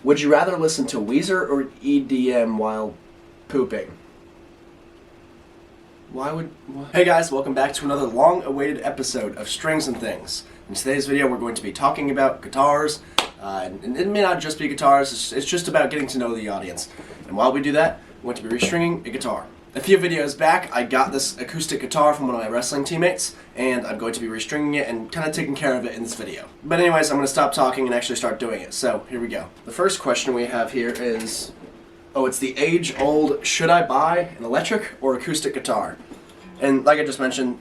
Would you rather listen to Weezer or EDM while pooping? Hey guys, welcome back to another long-awaited episode of Strings and Things. In today's video, we're going to be talking about guitars, and it may not just be guitars, it's just about getting to know the audience. And while we do that, we're going to be restringing a guitar. A few videos back, I got this acoustic guitar from one of my wrestling teammates, and I'm going to be restringing it and kind of taking care of it in this video. But anyways, I'm going to stop talking and actually start doing it. So, here we go. The first question we have here is, it's the age-old, should I buy an electric or acoustic guitar? And like I just mentioned,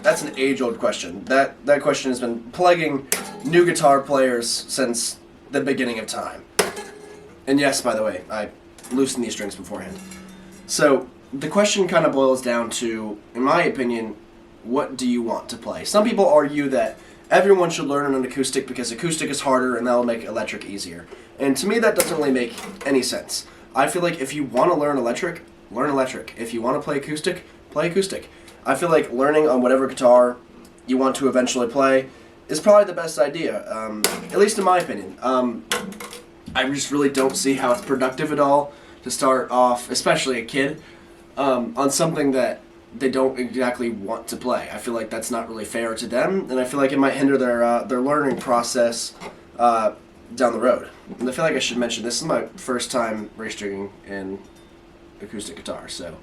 that's an age-old question. That question has been plaguing new guitar players since the beginning of time. And yes, by the way, I loosened these strings beforehand. So, the question kind of boils down to, in my opinion, what do you want to play? Some people argue that everyone should learn an acoustic because acoustic is harder and that'll make electric easier. And to me, that doesn't really make any sense. I feel like if you want to learn electric, learn electric. If you want to play acoustic, play acoustic. I feel like learning on whatever guitar you want to eventually play is probably the best idea, at least in my opinion. I just really don't see how it's productive at all to start off, especially a kid, on something that they don't exactly want to play. I feel like that's not really fair to them, and I feel like it might hinder their learning process down the road. And I feel like I should mention, this is my first time restringing an acoustic guitar, so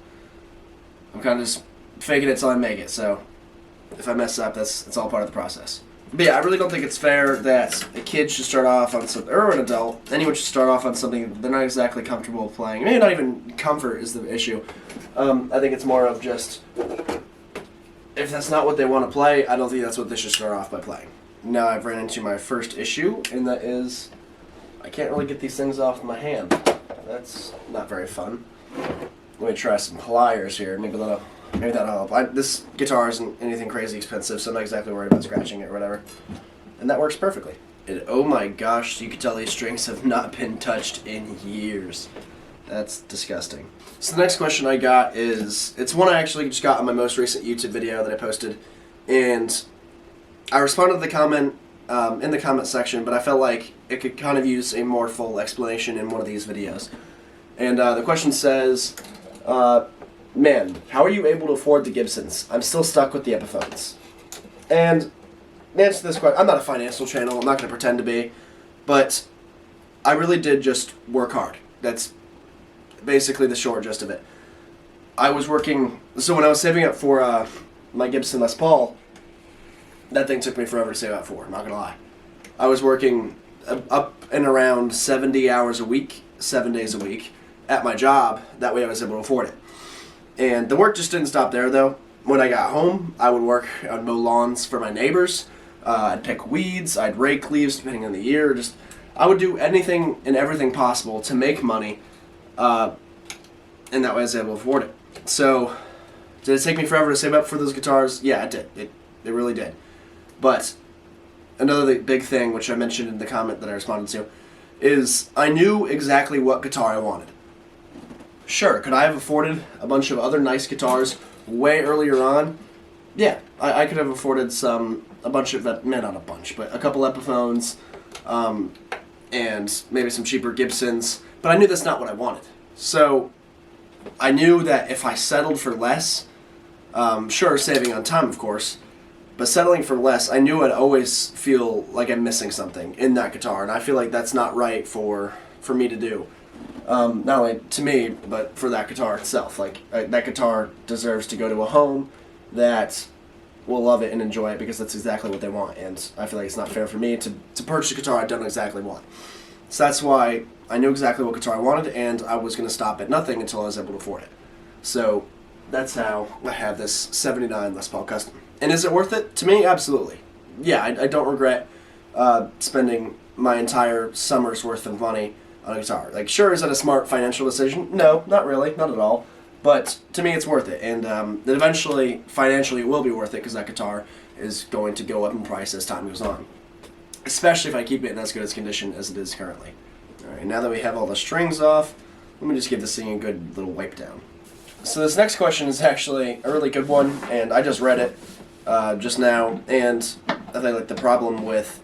I'm kind of just faking it till I make it, so if I mess up, that's all part of the process. But yeah, I really don't think it's fair that a kid should start off on something, or an adult, anyone should start off on something they're not exactly comfortable playing. Maybe not even comfort is the issue. I think it's more of just, if that's not what they want to play, I don't think that's what they should start off by playing. Now I've ran into my first issue, and that is, I can't really get these things off my hand. That's not very fun. Let me try some pliers here, maybe that'll help. This guitar isn't anything crazy expensive, so I'm not exactly worried about scratching it or whatever. And that works perfectly. And oh my gosh, you can tell these strings have not been touched in years. That's disgusting. So the next question I got is, it's one I actually just got on my most recent YouTube video that I posted, and I responded to the comment in the comment section, but I felt like it could kind of use a more full explanation in one of these videos. And the question says, man, how are you able to afford the Gibsons? I'm still stuck with the Epiphones. And the answer to this question, I'm not a financial channel, I'm not going to pretend to be, but I really did just work hard. That's basically the short gist of it. I was working, so when I was saving up for my Gibson Les Paul, that thing took me forever to save up for, I'm not going to lie. I was working up and around 70 hours a week, 7 days a week, at my job, that way I was able to afford it. And the work just didn't stop there, though. When I got home, I would work, I'd mow lawns for my neighbors, I'd pick weeds, I'd rake leaves, depending on the year. I would do anything and everything possible to make money, and that way I was able to afford it. So, did it take me forever to save up for those guitars? Yeah, it did. It really did. But, another big thing, which I mentioned in the comment that I responded to, is I knew exactly what guitar I wanted. Sure, could I have afforded a bunch of other nice guitars way earlier on? Yeah, I could have afforded a bunch of, not a bunch, but a couple Epiphones, and maybe some cheaper Gibsons, but I knew that's not what I wanted. So, I knew that if I settled for less, sure, saving on time, of course, but settling for less, I knew I'd always feel like I'm missing something in that guitar, and I feel like that's not right for me to do. Not only to me, but for that guitar itself. Like, that guitar deserves to go to a home that will love it and enjoy it because that's exactly what they want. And I feel like it's not fair for me to purchase a guitar I don't exactly want. So that's why I knew exactly what guitar I wanted, and I was going to stop at nothing until I was able to afford it. So that's how I have this 79 Les Paul Custom. And is it worth it? To me, absolutely. Yeah, I don't regret spending my entire summer's worth of money on a guitar. Like, sure, is that a smart financial decision? No, not really, not at all. But to me, it's worth it, and that eventually, financially, it will be worth it because that guitar is going to go up in price as time goes on. Especially if I keep it in as good a condition as it is currently. All right, now that we have all the strings off, let me just give this thing a good little wipe down. So this next question is actually a really good one, and I just read it just now, and I think like the problem with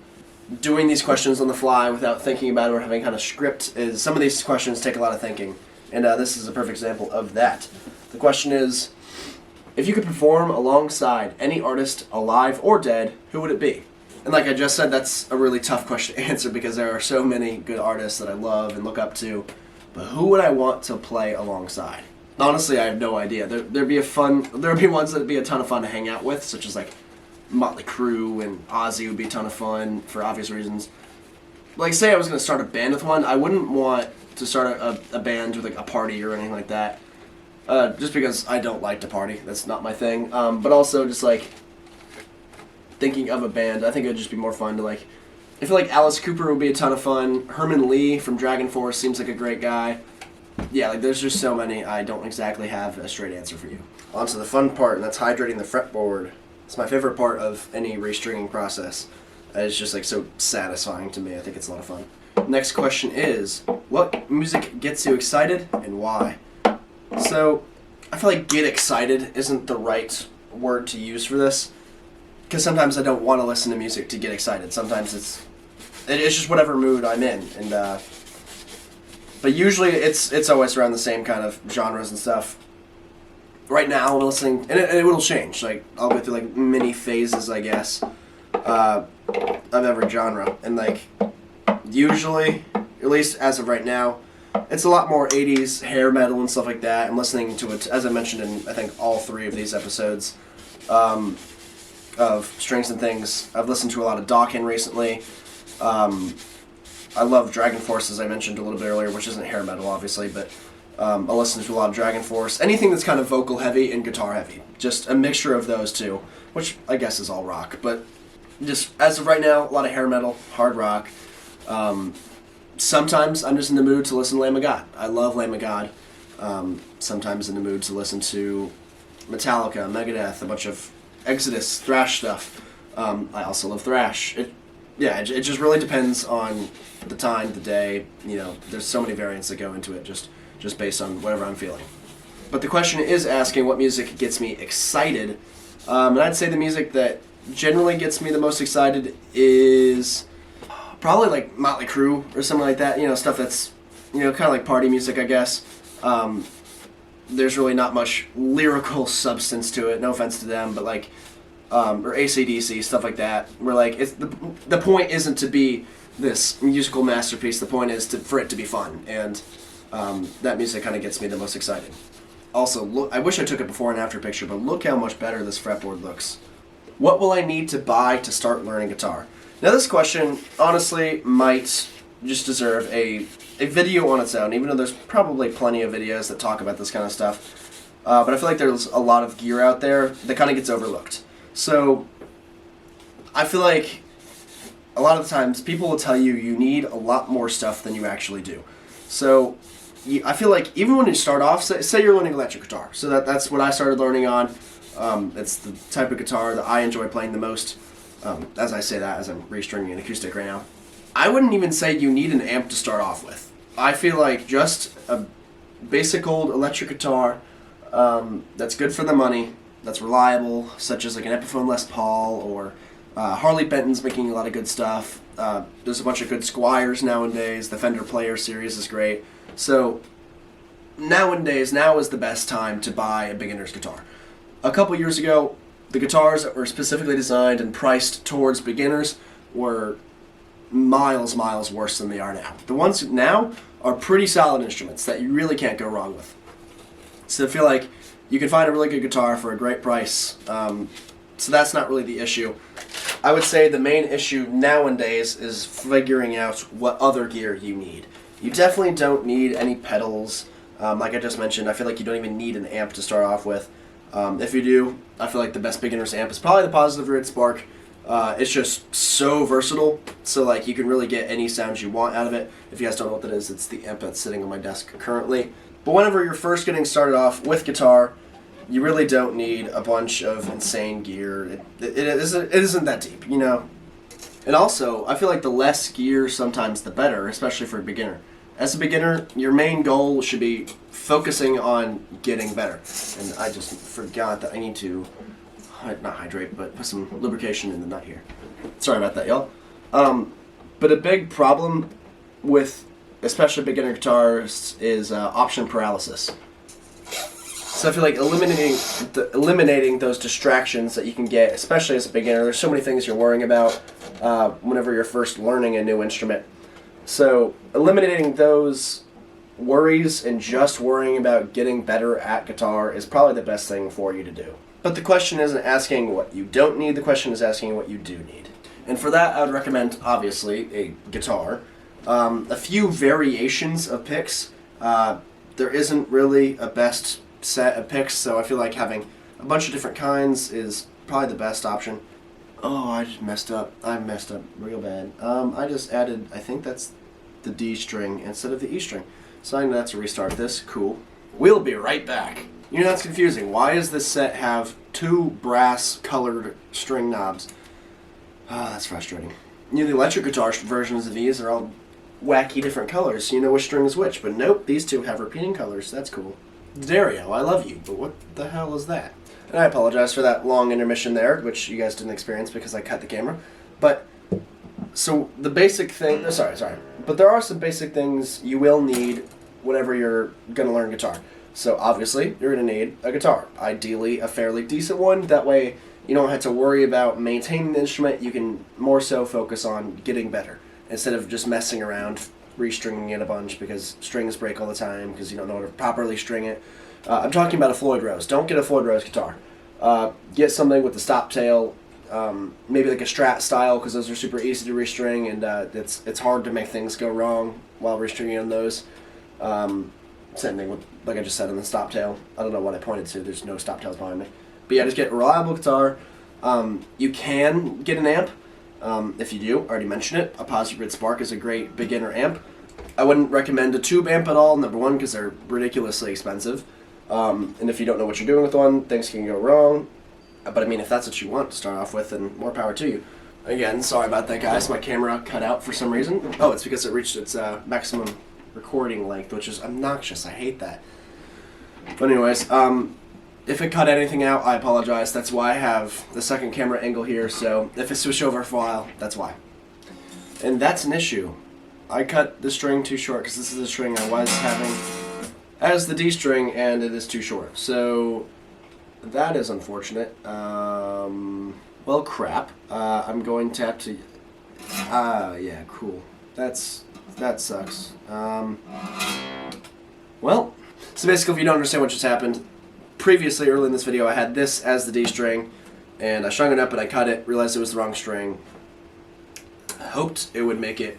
doing these questions on the fly without thinking about it or having kind of script is some of these questions take a lot of thinking, and this is a perfect example of that. The question is, if you could perform alongside any artist, alive or dead, who would it be? And like I just said, that's a really tough question to answer because there are so many good artists that I love and look up to, but who would I want to play alongside? Honestly, I have no idea. There'd be ones that'd be a ton of fun to hang out with, such as like Motley Crue and Ozzy would be a ton of fun for obvious reasons. Like, say I was going to start a band with one, I wouldn't want to start a band with like a party or anything like that. Just because I don't like to party. That's not my thing. But also just like thinking of a band, I think it would just be more fun to like, I feel like Alice Cooper would be a ton of fun. Herman Lee from Dragon Force seems like a great guy. Yeah, like there's just so many, I don't exactly have a straight answer for you. On to the fun part, and that's hydrating the fretboard. It's my favorite part of any restringing process. It's just like so satisfying to me. I think it's a lot of fun. Next question is, what music gets you excited and why? So, I feel like get excited isn't the right word to use for this, because sometimes I don't want to listen to music to get excited. Sometimes it's just whatever mood I'm in, and but usually it's always around the same kind of genres and stuff. Right now I'm listening, and it will change. Like I'll go through like mini phases, I guess, of every genre, and like usually, at least as of right now, it's a lot more 80s hair metal and stuff like that. I'm listening to it, as I mentioned in I think all 3 of these episodes of Strings and Things. I've listened to a lot of Dawkins recently. I love Dragon Force, as I mentioned a little bit earlier, which isn't hair metal, obviously, but I listen to a lot of Dragon Force. Anything that's kind of vocal heavy and guitar heavy. Just a mixture of those two, which I guess is all rock. But just as of right now, a lot of hair metal, hard rock. Sometimes I'm just in the mood to listen to Lamb of God. I love Lamb of God. Sometimes in the mood to listen to Metallica, Megadeth, a bunch of Exodus, thrash stuff. I also love thrash. It just really depends on the time, the day. You know, there's so many variants that go into it just based on whatever I'm feeling. But the question is asking what music gets me excited. And I'd say the music that generally gets me the most excited is probably like Motley Crue or something like that. You know, stuff that's, you know, kind of like party music, I guess. There's really not much lyrical substance to it. No offense to them, but like, or AC/DC, stuff like that. Where like it's the point isn't to be this musical masterpiece. The point is for it to be fun, and that music kind of gets me the most excited. Also, look, I wish I took a before and after picture, but look how much better this fretboard looks. What will I need to buy to start learning guitar? Now this question, honestly, might just deserve a video on its own, even though there's probably plenty of videos that talk about this kind of stuff. But I feel like there's a lot of gear out there that kind of gets overlooked. So, I feel like a lot of the times people will tell you you need a lot more stuff than you actually do. So, I feel like even when you start off, say you're learning electric guitar, so that's what I started learning on. It's the type of guitar that I enjoy playing the most. As I say that, as I'm restringing an acoustic right now. I wouldn't even say you need an amp to start off with. I feel like just a basic old electric guitar that's good for the money, that's reliable, such as like an Epiphone Les Paul or Harley Benton's making a lot of good stuff. There's a bunch of good Squiers nowadays. The Fender Player series is great. So now is the best time to buy a beginner's guitar. A couple years ago, the guitars that were specifically designed and priced towards beginners were miles worse than they are now. The ones now are pretty solid instruments that you really can't go wrong with. So I feel like you can find a really good guitar for a great price. So that's not really the issue. I would say the main issue nowadays is figuring out what other gear you need. You definitely don't need any pedals. Like I just mentioned, I feel like you don't even need an amp to start off with. If you do, I feel like the best beginner's amp is probably the PositiveGrid Spark. It's just so versatile, so like you can really get any sounds you want out of it. If you guys don't know what that is, it's the amp that's sitting on my desk currently. But whenever you're first getting started off with guitar, you really don't need a bunch of insane gear. It isn't that deep, you know? And also, I feel like the less gear sometimes the better, especially for a beginner. As a beginner, your main goal should be focusing on getting better. And I just forgot that I need to, not hydrate, but put some lubrication in the nut here. Sorry about that, y'all. But a big problem with especially beginner guitarists is option paralysis. So I feel like eliminating those distractions that you can get, especially as a beginner. There's so many things you're worrying about whenever you're first learning a new instrument. So eliminating those worries and just worrying about getting better at guitar is probably the best thing for you to do. But the question isn't asking what you don't need, the question is asking what you do need. And for that, I would recommend, obviously, a guitar. A few variations of picks. There isn't really a best set of picks, so I feel like having a bunch of different kinds is probably the best option. Oh, I just messed up. I messed up real bad. I just added, I think that's the D string instead of the E string. So I'm going to have to restart this. Cool. We'll be right back. You know, that's confusing. Why does this set have 2 brass-colored string knobs? Ah, that's frustrating. You know, the electric guitar versions of these are all wacky different colors, so you know which string is which. But nope, these 2 have repeating colors. That's cool. Dario, I love you, but what the hell is that? And I apologize for that long intermission there, which you guys didn't experience because I cut the camera. But, so the basic thing, sorry. But there are some basic things you will need whenever you're going to learn guitar. So obviously, you're going to need a guitar. Ideally, a fairly decent one. That way, you don't have to worry about maintaining the instrument. You can more so focus on getting better instead of just messing around, restringing it a bunch because strings break all the time because you don't know how to properly string it. I'm talking about a Floyd Rose. Don't get a Floyd Rose guitar. Get something with the stop tail, maybe like a Strat style because those are super easy to restring and it's hard to make things go wrong while restringing on those. Same thing with, like I just said, on the stop tail. I don't know what I pointed to. There's no stop tails behind me. But yeah, just get a reliable guitar. You can get an amp. If you do, I already mentioned it, a PositiveGrid Spark is a great beginner amp. I wouldn't recommend a tube amp at all, number one, because they're ridiculously expensive. And if you don't know what you're doing with one, things can go wrong. But I mean, if that's what you want to start off with, then more power to you. Again, sorry about that, guys. My camera cut out for some reason. Oh, it's because it reached its maximum recording length, which is obnoxious. I hate that. But anyways, if it cut anything out, I apologize. That's why I have the second camera angle here, so if it switched over for a while, that's why. And that's an issue. I cut the string too short because this is the string I was having as the D string, and it is too short. So that is unfortunate. Well, crap. I'm going to have to... yeah, cool. That sucks. Well, so basically, if you don't understand what just happened, previously, early in this video, I had this as the D string, and I strung it up, and I cut it, realized it was the wrong string. I hoped it would make it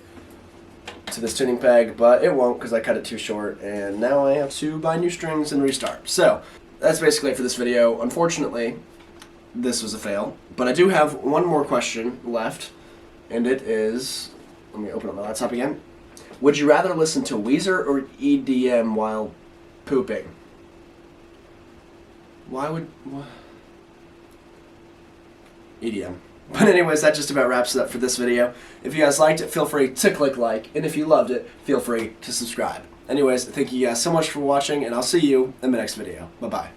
to this tuning peg, but it won't because I cut it too short, and now I have to buy new strings and restart. So, that's basically it for this video. Unfortunately, this was a fail, but I do have one more question left, and it is, let me open up my laptop again. Would you rather listen to Weezer or EDM while pooping? EDM. But anyways, that just about wraps it up for this video. If you guys liked it, feel free to click like, and if you loved it, feel free to subscribe. Anyways, thank you guys so much for watching, and I'll see you in the next video. Bye-bye.